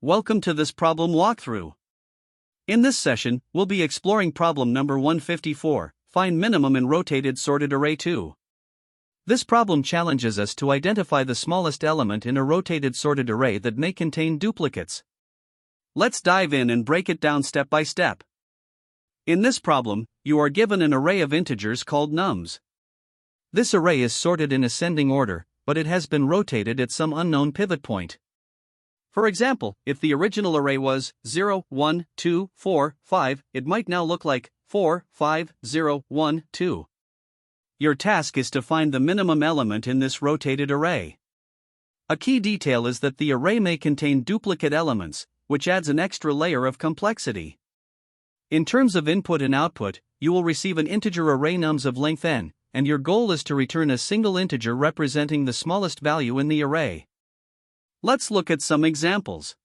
welcome to this problem walkthrough. In this session, we'll be exploring problem number 154, find minimum in rotated sorted array 2. This problem challenges us to identify the smallest element in a rotated sorted array that may contain duplicates. Let's dive in and break it down step by step. In this problem, you are given an array of integers called nums. This array is sorted in ascending order, but it has been rotated at some unknown pivot point. For example, if the original array was 0, 1, 2, 4, 5, it might now look like 4, 5, 0, 1, 2. Your task is to find the minimum element in this rotated array. A key detail is that the array may contain duplicate elements, which adds an extra layer of complexity. In terms of input and output, you will receive an integer array nums of length n, and your goal is to return a single integer representing the smallest value in the array. Let's look at some examples.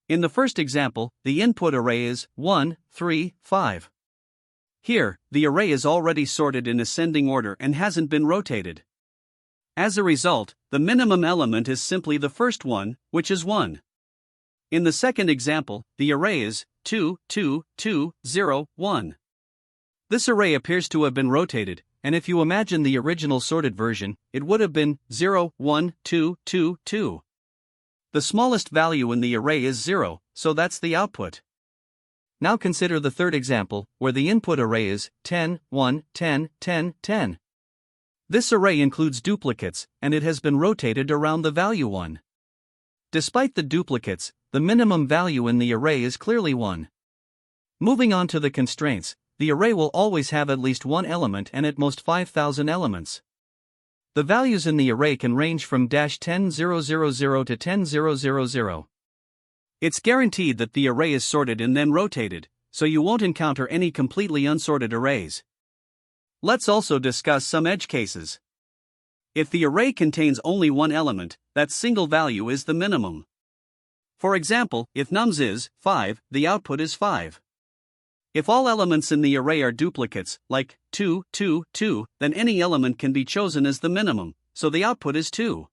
In the first example, the input array is 1, 3, 5. Here, the array is already sorted in ascending order and hasn't been rotated. As a result, the minimum element is simply the first one, which is 1. In the second example, the array is 2, 2, 2, 0, 1. This array appears to have been rotated, and if you imagine the original sorted version, it would have been 0, 1, 2, 2, 2. The smallest value in the array is 0, so that's the output. Now consider the third example, where the input array is 10, 1, 10, 10, 10. This array includes duplicates, and it has been rotated around the value 1. Despite the duplicates, the minimum value in the array is clearly 1. Moving on to the constraints, the array will always have at least one element and at most 5,000 elements. The values in the array can range from -10,000 to 10,000. It's guaranteed that the array is sorted and then rotated, so you won't encounter any completely unsorted arrays. Let's also discuss some edge cases. If the array contains only one element, that single value is the minimum. For example, if nums is 5, the output is 5. If all elements in the array are duplicates, like 2, 2, 2, then any element can be chosen as the minimum, so the output is 2.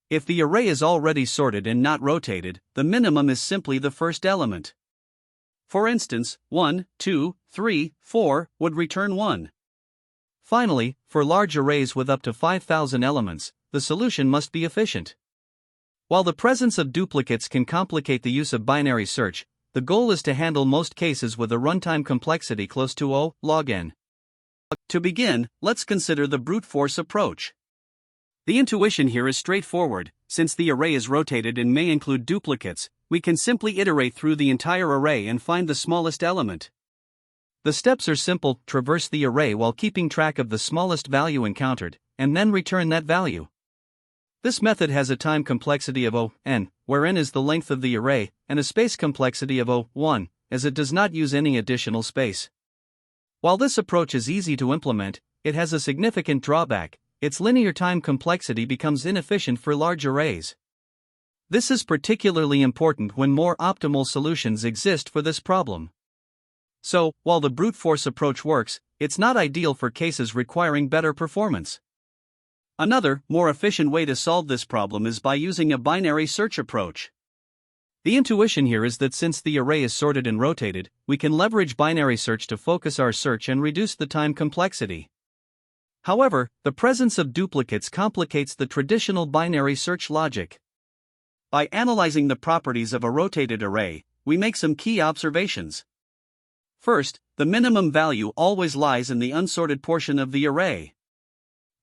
If the array is already sorted and not rotated, the minimum is simply the first element. For instance, 1, 2, 3, 4 would return 1. Finally, for large arrays with up to 5,000 elements, the solution must be efficient. While the presence of duplicates can complicate the use of binary search, the goal is to handle most cases with a runtime complexity close to O log n. To begin, let's consider the brute force approach. The intuition here is straightforward. Since the array is rotated and may include duplicates, we can simply iterate through the entire array and find the smallest element. The steps are simple: traverse the array while keeping track of the smallest value encountered, and then return that value. This method has a time complexity of O(n), where n is the length of the array, and a space complexity of O(1), as it does not use any additional space. While this approach is easy to implement, it has a significant drawback: its linear time complexity becomes inefficient for large arrays. This is particularly important when more optimal solutions exist for this problem. So, while the brute force approach works, it's not ideal for cases requiring better performance. Another, more efficient way to solve this problem is by using a binary search approach. The intuition here is that since the array is sorted and rotated, we can leverage binary search to focus our search and reduce the time complexity. However, the presence of duplicates complicates the traditional binary search logic. By analyzing the properties of a rotated array, we make some key observations. First, the minimum value always lies in the unsorted portion of the array.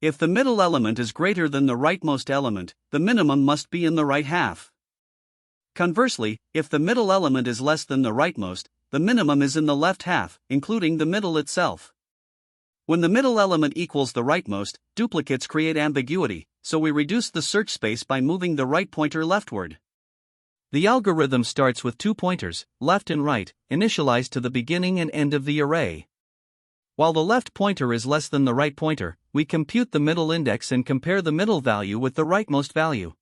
If the middle element is greater than the rightmost element, the minimum must be in the right half. Conversely, if the middle element is less than the rightmost, the minimum is in the left half, including the middle itself. When the middle element equals the rightmost, duplicates create ambiguity, so we reduce the search space by moving the right pointer leftward. The algorithm starts with two pointers, left and right, initialized to the beginning and end of the array. While the left pointer is less than the right pointer, we compute the middle index and compare the middle value with the rightmost value.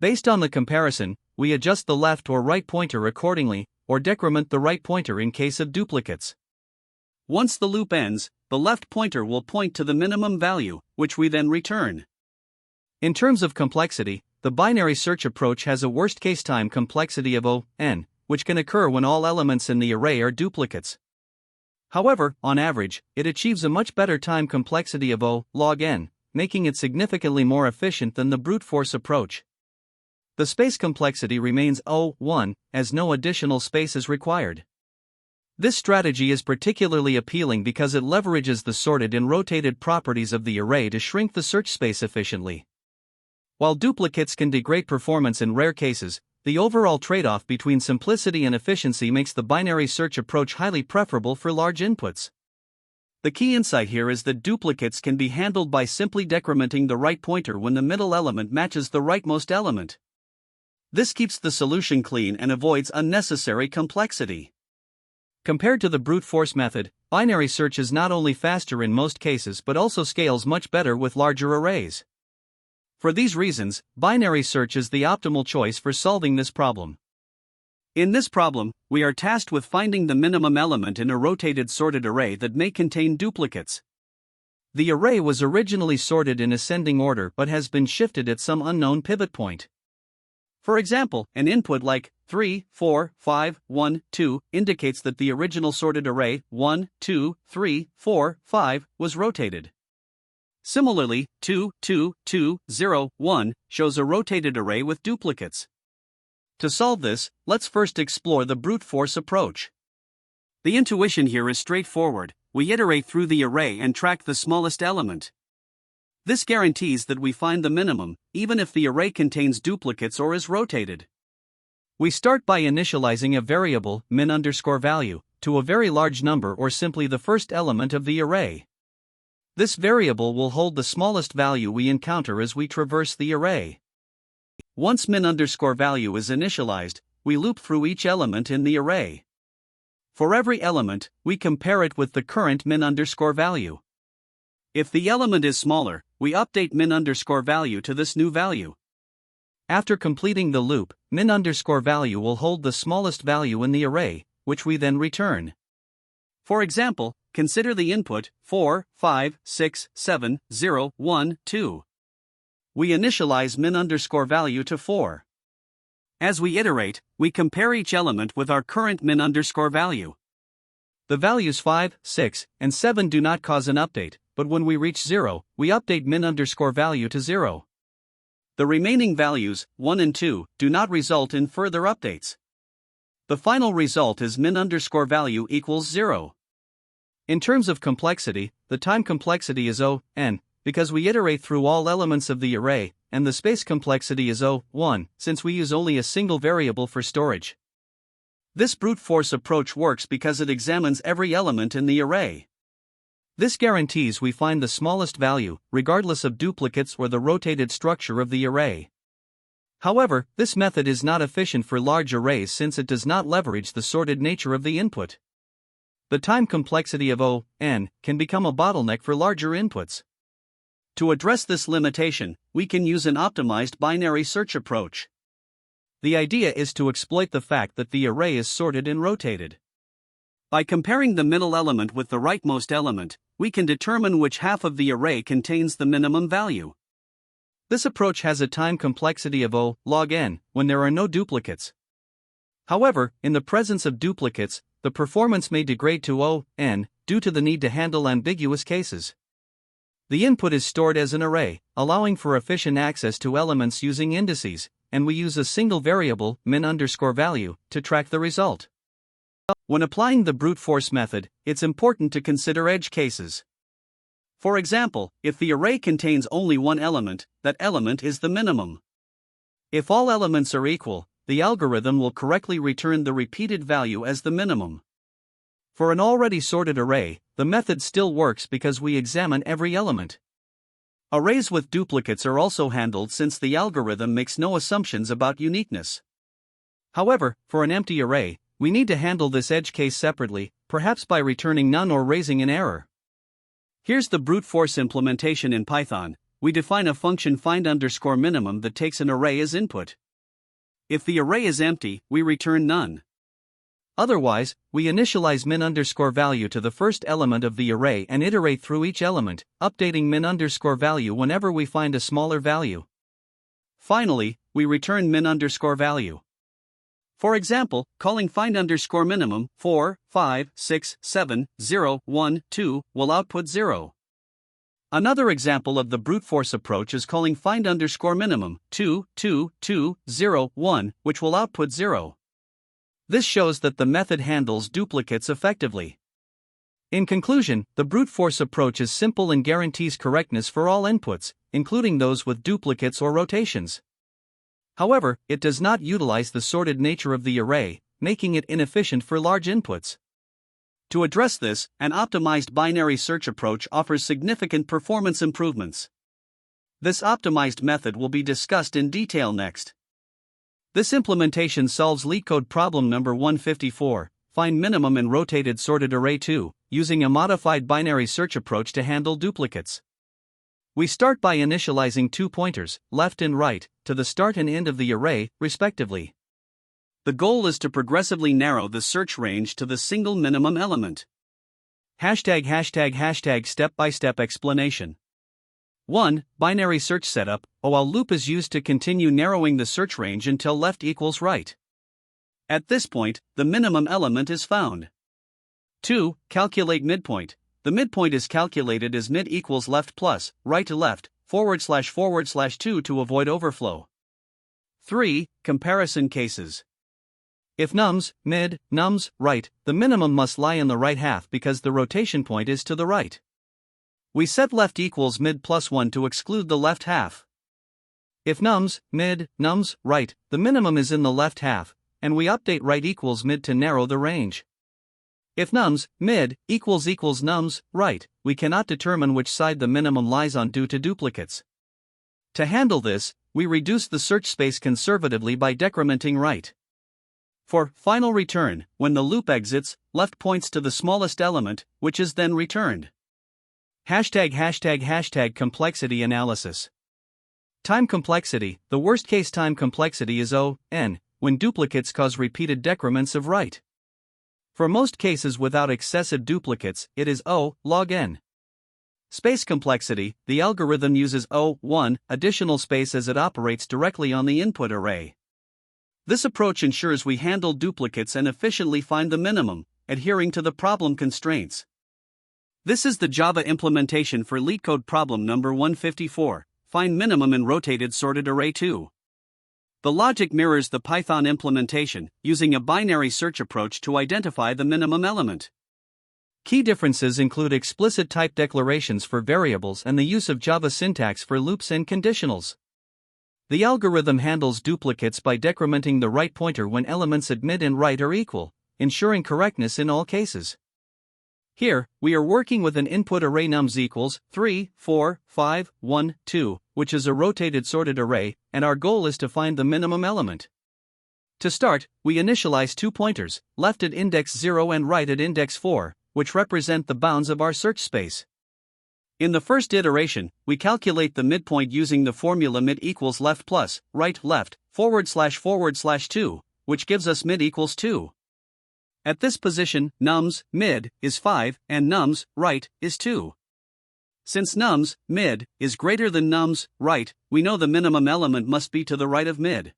Based on the comparison, we adjust the left or right pointer accordingly, or decrement the right pointer in case of duplicates. Once the loop ends, the left pointer will point to the minimum value, which we then return. In terms of complexity, the binary search approach has a worst-case time complexity of O(n), which can occur when all elements in the array are duplicates. However, on average, it achieves a much better time complexity of O log n, making it significantly more efficient than the brute force approach. The space complexity remains O(1), as no additional space is required. This strategy is particularly appealing because it leverages the sorted and rotated properties of the array to shrink the search space efficiently. While duplicates can degrade performance in rare cases, the overall trade-off between simplicity and efficiency makes the binary search approach highly preferable for large inputs. The key insight here is that duplicates can be handled by simply decrementing the right pointer when the middle element matches the rightmost element. This keeps the solution clean and avoids unnecessary complexity. Compared to the brute force method, binary search is not only faster in most cases but also scales much better with larger arrays. For these reasons, binary search is the optimal choice for solving this problem. In this problem, we are tasked with finding the minimum element in a rotated sorted array that may contain duplicates. The array was originally sorted in ascending order but has been shifted at some unknown pivot point. For example, an input like 3, 4, 5, 1, 2 indicates that the original sorted array 1, 2, 3, 4, 5 was rotated. Similarly, 2, 2, 2, 0, 1 shows a rotated array with duplicates. To solve this, let's first explore the brute force approach. The intuition here is straightforward. We iterate through the array and track the smallest element. This guarantees that we find the minimum, even if the array contains duplicates or is rotated. We start by initializing a variable, min_value, to a very large number or simply the first element of the array. This variable will hold the smallest value we encounter as we traverse the array. Once min_value is initialized, we loop through each element in the array. For every element, we compare it with the current min_value. If the element is smaller, we update min_value to this new value. After completing the loop, min_value will hold the smallest value in the array, which we then return. For example, consider the input 4, 5, 6, 7, 0, 1, 2. We initialize min_value to 4. As we iterate, we compare each element with our current min_value. The values 5, 6, and 7 do not cause an update, but when we reach 0, we update min_value to 0. The remaining values, 1 and 2, do not result in further updates. The final result is min_value equals 0. In terms of complexity, the time complexity is O(n), because we iterate through all elements of the array, and the space complexity is O(1), since we use only a single variable for storage. This brute force approach works because it examines every element in the array. This guarantees we find the smallest value, regardless of duplicates or the rotated structure of the array. However, this method is not efficient for large arrays since it does not leverage the sorted nature of the input. The time complexity of O(n) can become a bottleneck for larger inputs. To address this limitation, we can use an optimized binary search approach. The idea is to exploit the fact that the array is sorted and rotated. By comparing the middle element with the rightmost element, we can determine which half of the array contains the minimum value. This approach has a time complexity of O log n when there are no duplicates. However, in the presence of duplicates, the performance may degrade to O(n) due to the need to handle ambiguous cases. The input is stored as an array, allowing for efficient access to elements using indices, and we use a single variable, min_value, to track the result. When applying the brute force method, it's important to consider edge cases. For example, if the array contains only one element, that element is the minimum. If all elements are equal, the algorithm will correctly return the repeated value as the minimum. For an already sorted array, the method still works because we examine every element. Arrays with duplicates are also handled since the algorithm makes no assumptions about uniqueness. However, for an empty array, we need to handle this edge case separately, perhaps by returning none or raising an error. Here's the brute force implementation in Python. We define a function find_minimum that takes an array as input. If the array is empty, we return none. Otherwise, we initialize min_value to the first element of the array and iterate through each element, updating min_value whenever we find a smaller value. Finally, we return min underscore value. For example, calling find underscore minimum 4, 5, 6, 7, 0, 1, 2 will output 0. Another example of the brute force approach is calling find underscore minimum 2, 2, 2, 0, 1, which will output 0. This shows that the method handles duplicates effectively. In conclusion, the brute force approach is simple and guarantees correctness for all inputs, including those with duplicates or rotations. However, it does not utilize the sorted nature of the array, making it inefficient for large inputs. To address this, an optimized binary search approach offers significant performance improvements. This optimized method will be discussed in detail next. This implementation solves LeetCode problem number 154, find minimum in rotated sorted array 2, using a modified binary search approach to handle duplicates. We start by initializing 2 pointers, left and right, to the start and end of the array, respectively. The goal is to progressively narrow the search range to the single minimum element. Step-by-step explanation. 1. Binary search setup. A while loop is used to continue narrowing the search range until left equals right. At this point, the minimum element is found. 2. Calculate midpoint. The midpoint is calculated as mid equals left plus, right to left, //2 to avoid overflow. 3. Comparison cases. If nums, mid, nums, right, the minimum must lie in the right half because the rotation point is to the right. We set left equals mid plus 1 to exclude the left half. If nums, mid, nums, right, the minimum is in the left half, and we update right equals mid to narrow the range. If nums, mid, equals nums, right, we cannot determine which side the minimum lies on due to duplicates. To handle this, we reduce the search space conservatively by decrementing right. For final return, when the loop exits, left points to the smallest element, which is then returned. Complexity analysis. Time complexity. The worst case time complexity is O(n), when duplicates cause repeated decrements of right. For most cases without excessive duplicates, it is O log n. Space complexity. The algorithm uses O(1) additional space as it operates directly on the input array. This approach ensures we handle duplicates and efficiently find the minimum, adhering to the problem constraints. This is the Java implementation for LeetCode problem number 154, find minimum in rotated sorted array 2. The logic mirrors the Python implementation, using a binary search approach to identify the minimum element. Key differences include explicit type declarations for variables and the use of Java syntax for loops and conditionals. The algorithm handles duplicates by decrementing the right pointer when elements at mid and right are equal, ensuring correctness in all cases. Here, we are working with an input array nums equals 3, 4, 5, 1, 2, which is a rotated sorted array, and our goal is to find the minimum element. To start, we initialize 2 pointers, left at index 0 and right at index 4, which represent the bounds of our search space. In the first iteration, we calculate the midpoint using the formula mid equals left plus, right left, //2, which gives us mid equals 2. At this position, nums, mid, is 5, and nums, right, is 2. Since nums, mid, is greater than nums, right, we know the minimum element must be to the right of mid.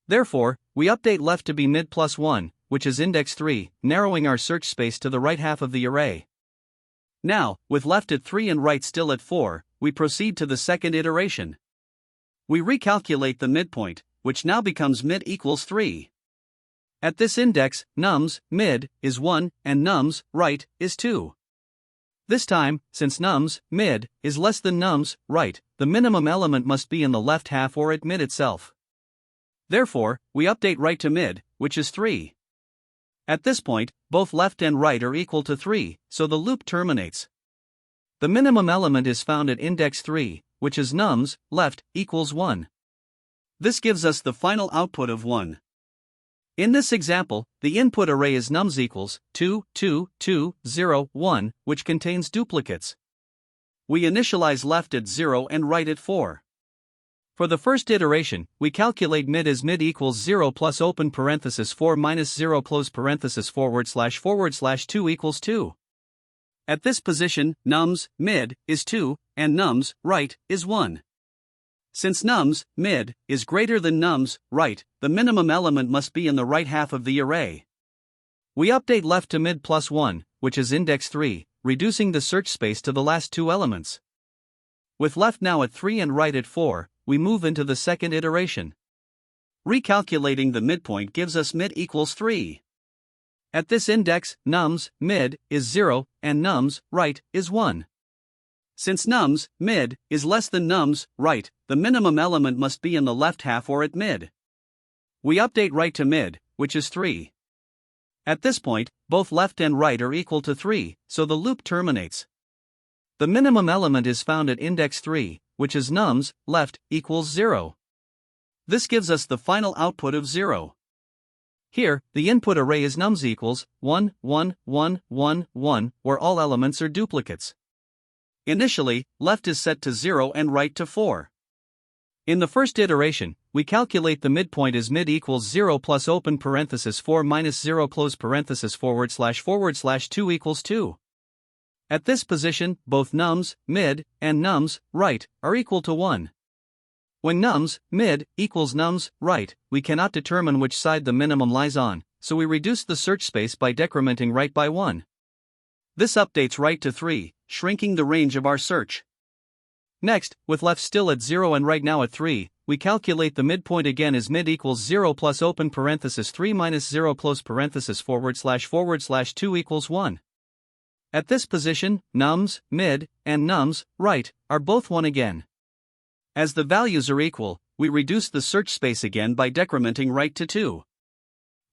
Therefore, we update left to be mid plus 1, which is index 3, narrowing our search space to the right half of the array. Now, with left at 3 and right still at 4, we proceed to the second iteration. We recalculate the midpoint, which now becomes mid equals 3. At this index, nums, mid, is 1, and nums, right, is 2. This time, since nums, mid, is less than nums, right, the minimum element must be in the left half or at mid itself. Therefore, we update right to mid, which is 3. At this point, both left and right are equal to 3, so the loop terminates. The minimum element is found at index 3, which is nums, left, equals 1. This gives us the final output of 1. In this example, the input array is nums equals 2, 2, 2, 0, 1, which contains duplicates. We initialize left at 0 and right at 4. For the first iteration, we calculate mid as mid equals 0 plus open parenthesis 4 minus 0 close parenthesis //2 equals 2. At this position, nums, mid, is 2, and nums, right, is 1. Since nums, mid, is greater than nums, right, the minimum element must be in the right half of the array. We update left to mid plus 1, which is index 3, reducing the search space to the last two elements. With left now at 3 and right at 4, we move into the second iteration. Recalculating the midpoint gives us mid equals 3. At this index, nums, mid, is 0, and nums, right, is 1. Since nums, mid, is less than nums, right, the minimum element must be in the left half or at mid. We update right to mid, which is 3. At this point, both left and right are equal to 3, so the loop terminates. The minimum element is found at index 3, which is nums, left, equals 0. This gives us the final output of 0. Here, the input array is nums equals 1, 1, 1, 1, 1, where all elements are duplicates. Initially, left is set to 0 and right to 4. In the first iteration, we calculate the midpoint as mid equals 0 plus open parenthesis 4 minus 0 close parenthesis / 2 equals 2. At this position, both nums, mid, and nums, right, are equal to 1. When nums, mid, equals nums, right, we cannot determine which side the minimum lies on, so we reduce the search space by decrementing right by 1. This updates right to 3, shrinking the range of our search. Next, with left still at 0 and right now at 3, we calculate the midpoint again as mid equals 0 plus open parenthesis 3 minus 0 close parenthesis / 2 equals 1. At this position, nums, mid, and nums, right, are both 1 again. As the values are equal, we reduce the search space again by decrementing right to 2.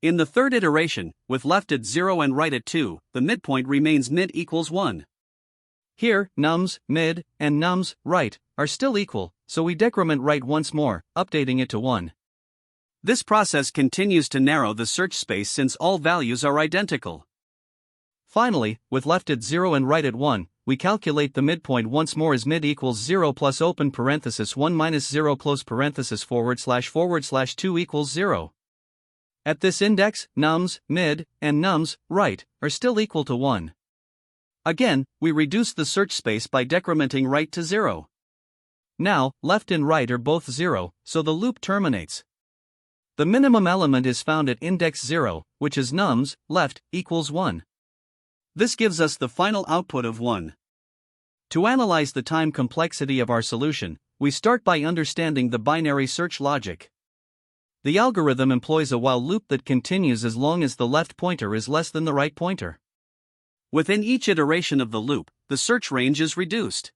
In the third iteration, with left at 0 and right at 2, the midpoint remains mid equals 1. Here, nums, mid, and nums, right, are still equal, so we decrement right once more, updating it to 1. This process continues to narrow the search space since all values are identical. Finally, with left at 0 and right at 1, we calculate the midpoint once more as mid equals 0 plus open parenthesis 1 minus 0 close parenthesis / 2 equals 0. At this index, nums, mid, and nums, right, are still equal to 1. Again, we reduce the search space by decrementing right to 0. Now, left and right are both 0, so the loop terminates. The minimum element is found at index 0, which is nums, left, equals 1. This gives us the final output of 1. To analyze the time complexity of our solution, we start by understanding the binary search logic. The algorithm employs a while loop that continues as long as the left pointer is less than the right pointer. Within each iteration of the loop, the search range is reduced.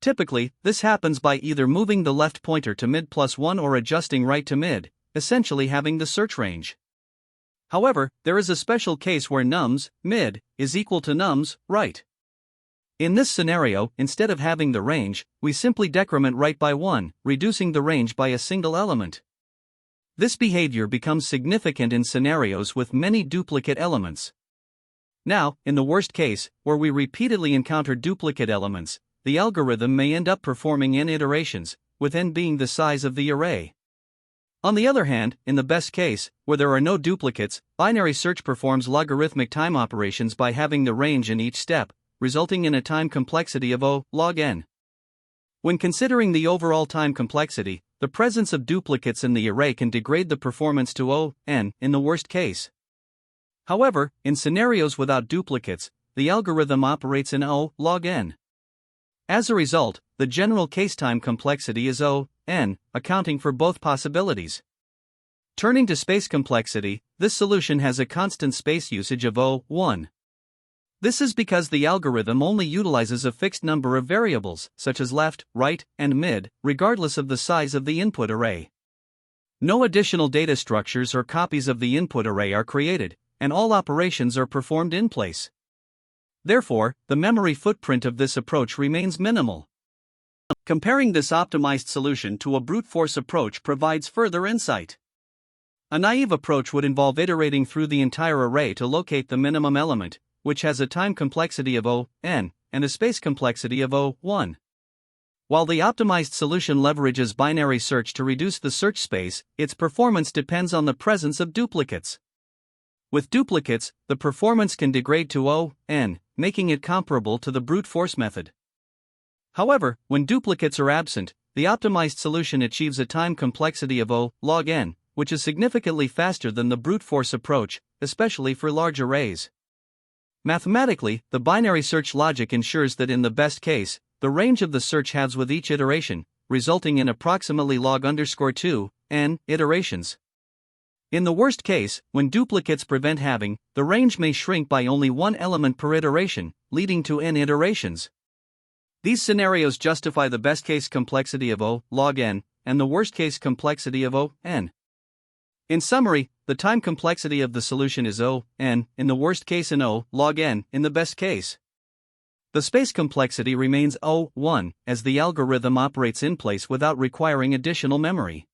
Typically, this happens by either moving the left pointer to mid plus 1 or adjusting right to mid, essentially having the search range. However, there is a special case where nums, mid, is equal to nums, right. In this scenario, instead of having the range, we simply decrement right by 1, reducing the range by a single element. This behavior becomes significant in scenarios with many duplicate elements. Now, in the worst case, where we repeatedly encounter duplicate elements, the algorithm may end up performing n iterations, with n being the size of the array. On the other hand, in the best case, where there are no duplicates, binary search performs logarithmic time operations by having the range in each step, resulting in a time complexity of O log n. When considering the overall time complexity, the presence of duplicates in the array can degrade the performance to O n in the worst case. However, in scenarios without duplicates, the algorithm operates in O log n. As a result, the general case time complexity is O n, accounting for both possibilities. Turning to space complexity, this solution has a constant space usage of O(1). This is because the algorithm only utilizes a fixed number of variables, such as left, right, and mid, regardless of the size of the input array. No additional data structures or copies of the input array are created, and all operations are performed in place. Therefore, the memory footprint of this approach remains minimal. Comparing this optimized solution to a brute force approach provides further insight. A naive approach would involve iterating through the entire array to locate the minimum element, which has a time complexity of O(n) and a space complexity of O(1). While the optimized solution leverages binary search to reduce the search space, its performance depends on the presence of duplicates. With duplicates, the performance can degrade to O(n), making it comparable to the brute force method. However, when duplicates are absent, the optimized solution achieves a time complexity of O log n, which is significantly faster than the brute force approach, especially for large arrays. Mathematically, the binary search logic ensures that in the best case, the range of the search halves with each iteration, resulting in approximately log_2 n iterations. In the worst case, when duplicates prevent halving, the range may shrink by only one element per iteration, leading to n iterations. These scenarios justify the best case complexity of O log n and the worst case complexity of O n. In summary, the time complexity of the solution is O n in the worst case and O log n in the best case. The space complexity remains O1 as the algorithm operates in place without requiring additional memory.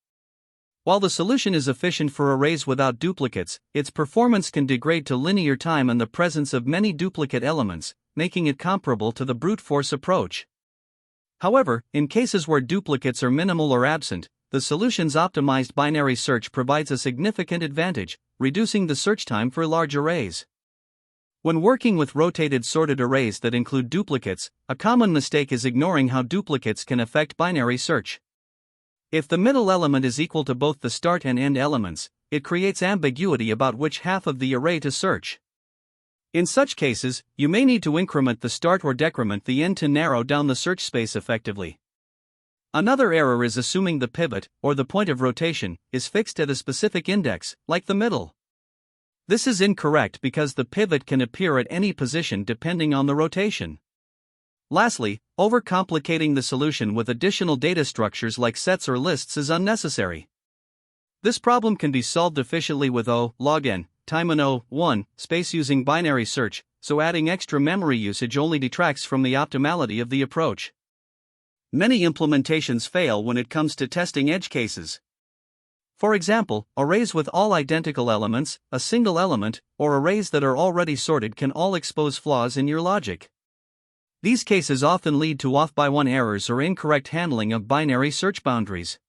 While the solution is efficient for arrays without duplicates, its performance can degrade to linear time in the presence of many duplicate elements, making it comparable to the brute force approach. However, in cases where duplicates are minimal or absent, the solution's optimized binary search provides a significant advantage, reducing the search time for large arrays. When working with rotated sorted arrays that include duplicates, a common mistake is ignoring how duplicates can affect binary search. If the middle element is equal to both the start and end elements, it creates ambiguity about which half of the array to search. In such cases, you may need to increment the start or decrement the end to narrow down the search space effectively. Another error is assuming the pivot, or the point of rotation, is fixed at a specific index, like the middle. This is incorrect because the pivot can appear at any position depending on the rotation. Lastly, overcomplicating the solution with additional data structures like sets or lists is unnecessary. This problem can be solved efficiently with O log n time and O1 space using binary search, so adding extra memory usage only detracts from the optimality of the approach. Many implementations fail when it comes to testing edge cases. For example, arrays with all identical elements, a single element, or arrays that are already sorted can all expose flaws in your logic. These cases often lead to off-by-one errors or incorrect handling of binary search boundaries.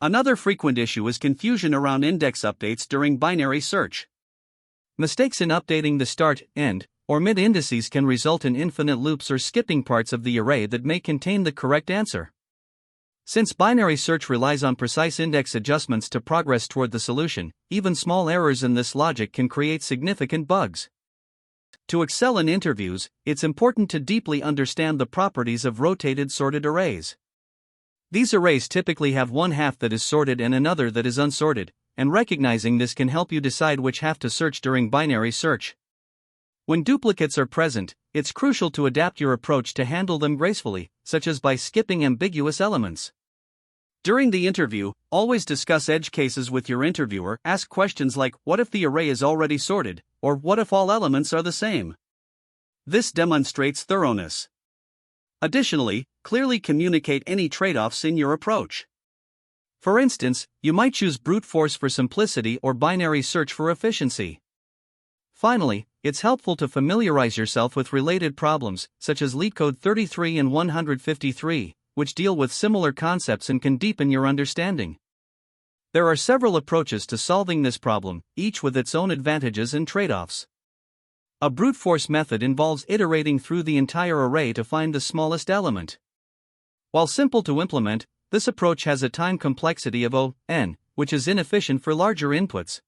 Another frequent issue is confusion around index updates during binary search. Mistakes in updating the start, end, or mid indices can result in infinite loops or skipping parts of the array that may contain the correct answer. Since binary search relies on precise index adjustments to progress toward the solution, even small errors in this logic can create significant bugs. To excel in interviews, it's important to deeply understand the properties of rotated sorted arrays. These arrays typically have one half that is sorted and another that is unsorted, and recognizing this can help you decide which half to search during binary search. When duplicates are present, it's crucial to adapt your approach to handle them gracefully, such as by skipping ambiguous elements. During the interview, always discuss edge cases with your interviewer. Ask questions like, what if the array is already sorted, or what if all elements are the same? This demonstrates thoroughness. Additionally, clearly communicate any trade-offs in your approach. For instance, you might choose brute force for simplicity or binary search for efficiency. Finally, it's helpful to familiarize yourself with related problems, such as LeetCode 33 and 153, which deal with similar concepts and can deepen your understanding. There are several approaches to solving this problem, each with its own advantages and trade-offs. A brute force method involves iterating through the entire array to find the smallest element. While simple to implement, this approach has a time complexity of O(n), which is inefficient for larger inputs.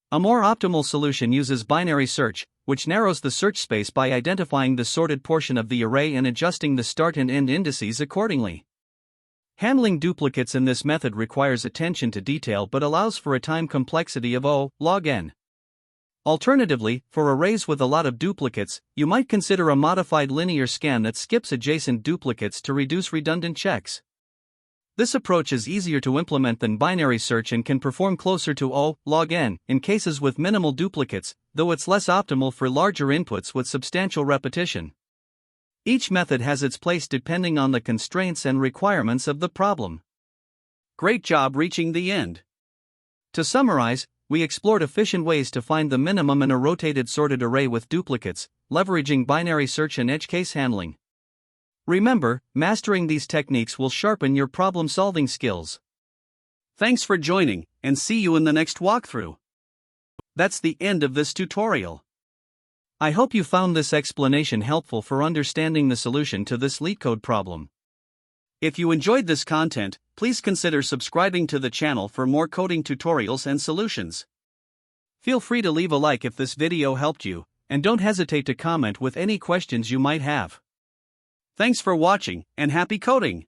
A more optimal solution uses binary search, which narrows the search space by identifying the sorted portion of the array and adjusting the start and end indices accordingly. Handling duplicates in this method requires attention to detail but allows for a time complexity of O log n. Alternatively, for arrays with a lot of duplicates, you might consider a modified linear scan that skips adjacent duplicates to reduce redundant checks. This approach is easier to implement than binary search and can perform closer to O log n in cases with minimal duplicates, though it's less optimal for larger inputs with substantial repetition. Each method has its place depending on the constraints and requirements of the problem. Great job reaching the end. To summarize, we explored efficient ways to find the minimum in a rotated sorted array with duplicates, leveraging binary search and edge case handling. Remember, mastering these techniques will sharpen your problem-solving skills. Thanks for joining, and see you in the next walkthrough. That's the end of this tutorial. I hope you found this explanation helpful for understanding the solution to this LeetCode problem. If you enjoyed this content, please consider subscribing to the channel for more coding tutorials and solutions. Feel free to leave a like if this video helped you, and don't hesitate to comment with any questions you might have. Thanks for watching, and happy coding!